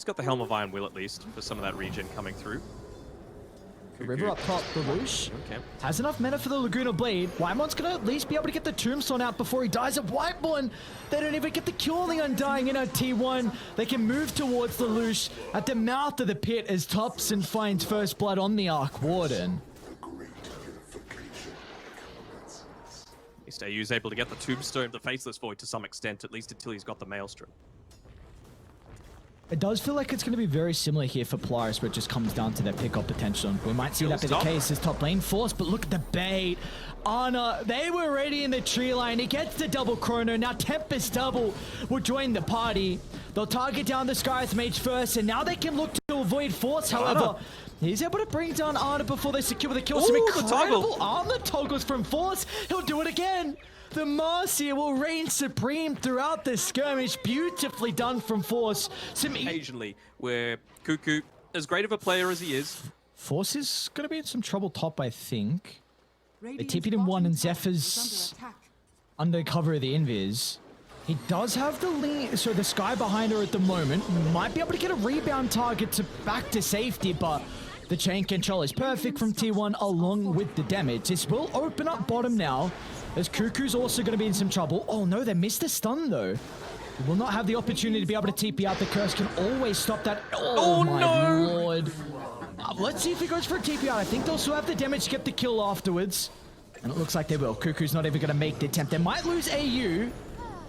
It's got the Helm of Iron Will at least for some of that regen coming through. The River up top, the Lelouch Okay. has enough mana for the Laguna Blade. Whitemon's gonna at least be able to get the Tombstone out before he dies. At Whitemon, they don't even get the kill on the Undying in a T1. They can move towards the Lelouch at the mouth of the pit as Thompson finds first blood on the Arc Warden. At least AU's able to get the Tombstone, the Faceless Void to some extent, at least until he's got the Maelstrom. It does feel like it's going to be very similar here for Polaris, where it just comes down to their pick-up potential. We might see that be the case as top lane force, but look at the bait. Ana, they were already in the tree line. He gets the double chrono. Now Tempest double will join the party. They'll target down the Sky's Mage first, and now they can look to avoid force. However, he's able to bring down Ana before they secure the kill. Some incredible armor toggles from force. He'll do it again. The Marcia will reign supreme throughout this skirmish. Beautifully done from Force. Occasionally, where Cuckoo, as great of a player as he is, Force is going to be in some trouble top, I think. They TP'd him one, and Zephyr's under cover of the Invis. He does have the lead, so the Sky behind her at the moment. Might be able to get a rebound target to back to safety, but the chain control is perfect from T1 along with the damage. This will open up bottom now, as Cuckoo's also going to be in some trouble. Oh no, they missed the stun though. He will not have the opportunity to be able to TP out. The curse can always stop that. Oh my lord. Let's see if he goes for a TP out. I think they'll still have the damage to get the kill afterwards. And it looks like they will. Cuckoo's not even going to make the attempt. They might lose AU.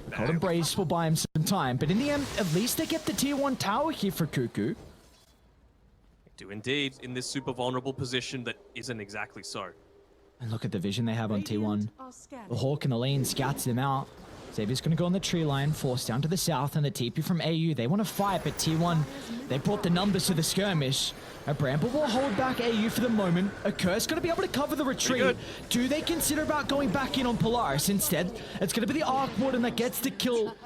The Cold Embrace will buy him some time. But in the end, at least they get the tier 1 tower here for Cuckoo. do indeed in this super vulnerable position that isn't exactly so. And look at the vision they have on T1. The Hawk and the lane scouts them out. Xavier's going to go on the tree line, force down to the south, and the TP from AU. They want to fight, but T1, they brought the numbers to the skirmish. A Bramble will hold back AU for the moment. A Curse going to be able to cover the retreat. Do they consider about going back in on Polaris? Instead, it's going to be the Arc Warden that gets the kill.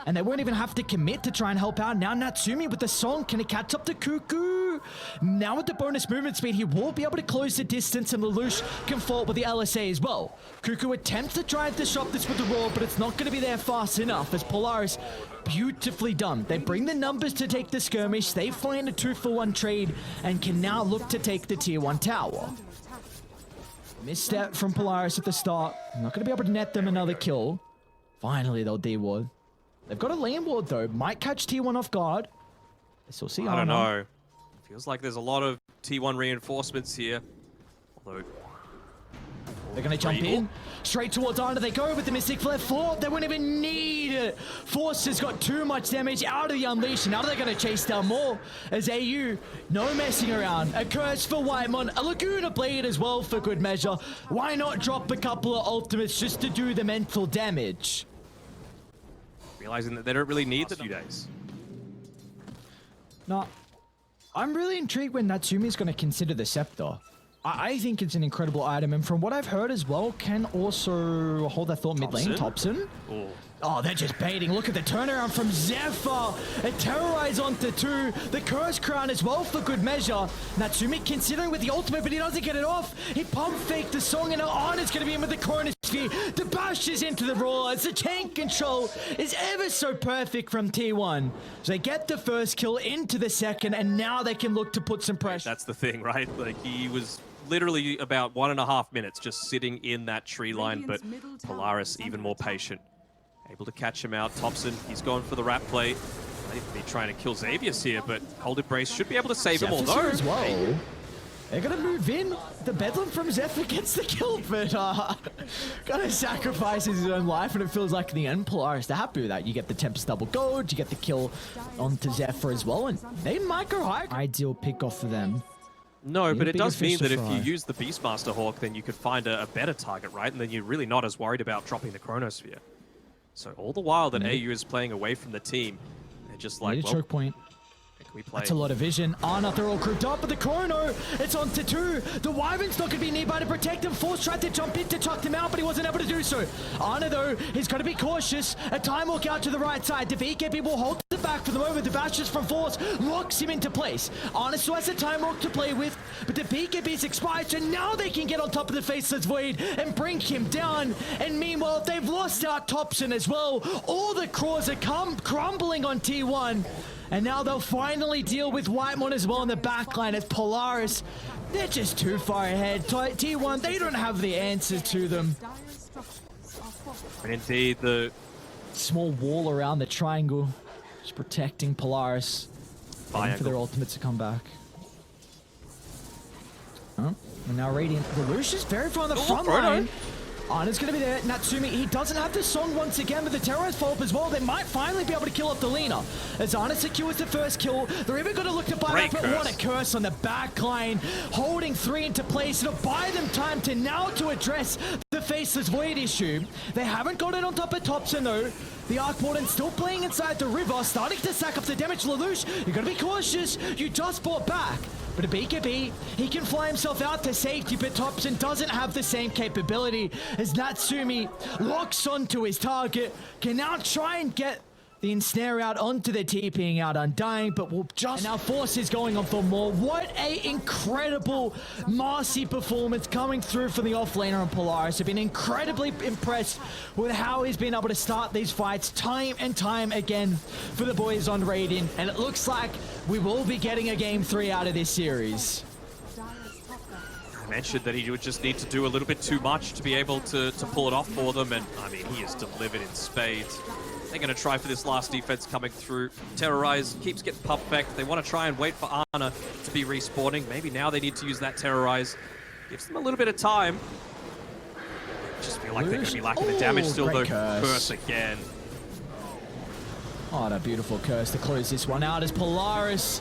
And they won't even have to commit to try and help out. Now Natsumi with the song, can he catch up to Cuckoo? Now with the bonus movement speed, he will be able to close the distance, and Lelouch can fall with the LSA as well. Cuckoo attempts to try and disrupt this with the roar, but it's not going to be there fast enough, as Polaris, beautifully done. They bring the numbers to take the skirmish, they find a 2-for-1 trade, and can now look to take the tier 1 tower. Misstep from Polaris at the start. Not going to be able to net them another kill. Finally, they'll D-ward. They've got a lane ward though. Might catch T1 off guard. Still see I don't know. Feels like there's a lot of T1 reinforcements here. Although they're going to jump in. Straight towards Ana they go with the Mystic Flare. They won't even need it. Force has got too much damage out of the Unleash. Now they're going to chase down more. As AU, no messing around. A Curse for Whitemon. A Laguna Blade as well for good measure. Why not drop a couple of ultimates just to do the mental damage? Realizing that they don't really need the few days. No. I'm really intrigued when Natsumi's going to consider the Scepter. I think it's an incredible item, and from what I've heard as well, can also hold that thought mid lane. Thompson. Oh, they're just baiting. Look at the turnaround from Zephyr. A Terrorize onto 2. The Curse Crown as well for good measure. Natsumi considering with the ultimate, but he doesn't get it off. He pump faked the song, and Ana's going to be in with the Chronosphere. The bash is into the roar as the chain control is ever so perfect from T1. So they get the first kill into the second, and now they can look to put some pressure. That's the thing, right? Like, he was literally about 1.5 minutes just sitting in that tree line, but Polaris even more patient. Able to catch him out. Thompson, he's gone for the rat play. Might be trying to kill Xavius here, but Cold Embrace should be able to save him, although as well. They're gonna move in. The Bedlam from Zephyr gets the kill, but gotta sacrifice his own life, and it feels like in the end Polaris, they're happy with that. You get the Tempest double gold, you get the kill onto Zephyr as well, and they might go high. Ideal pick off for them. No, but it does mean that if you use the Beastmaster Hawk, then you could find a better target, right? And then you're really not as worried about dropping the Chronosphere. So all the while that AU is playing away from the team, they're just like, well, choke point. We play. That's a lot of vision. Ana, they're all grouped up, but the Chrono, it's on to 2. The Wyvern's not going to be nearby to protect him. Force tried to jump in to chuck him out, but he wasn't able to do so. Ana, though, he's got to be cautious. A Time Walk out to the right side. The VKB will hold the back for the moment. The bashes from Force locks him into place. Ana still has a Time Walk to play with, but the VKB's expired, so now they can get on top of the Faceless Void and bring him down. And meanwhile, they've lost out Thompson as well. All the Crawls are crumbling on T1. And now they'll finally deal with Whitemon as well in the backline as Polaris. They're just too far ahead. T1, they don't have the answers to them. And indeed, the small wall around the triangle, just protecting Polaris. Waiting for their ultimates to come back. Oh, and now Radiant. Lelouch is very far on the front line. Ana's going to be there. Natsumi, he doesn't have the song once again, but the terrorist follow-up as well. They might finally be able to kill off the Lina. As Ana secures the first kill, they're even going to look to buy back, but what a curse on the back line. Holding 3 into place. It'll buy them time to now to address the Faceless Void issue. They haven't got it on top of Thompson though. The Arc Warden still playing inside the river, starting to sack up the damage. Lelouch, you got to be cautious. You just bought back. But a BKB, he can fly himself out to safety, but Thompson doesn't have the same capability as Natsumi locks onto his target, can now try and get the ensnare out onto the TPing out Undying, but will just... And now Force is going on for more. What a incredible Marcy performance coming through from the offlaner and Polaris. I've been incredibly impressed with how he's been able to start these fights time and time again for the boys on Radiant. And it looks like we will be getting a Game 3 out of this series. I mentioned that he would just need to do a little bit too much to be able to pull it off for them, and I mean, he has delivered in spades. They're going to try for this last defense coming through. Terrorize keeps getting pump back. They want to try and wait for Ana to be respawning. Maybe now they need to use that Terrorize. Gives them a little bit of time. Just feel like they're going to be lacking the damage still though. Curse again. Oh, what a beautiful curse to close this one out as Polaris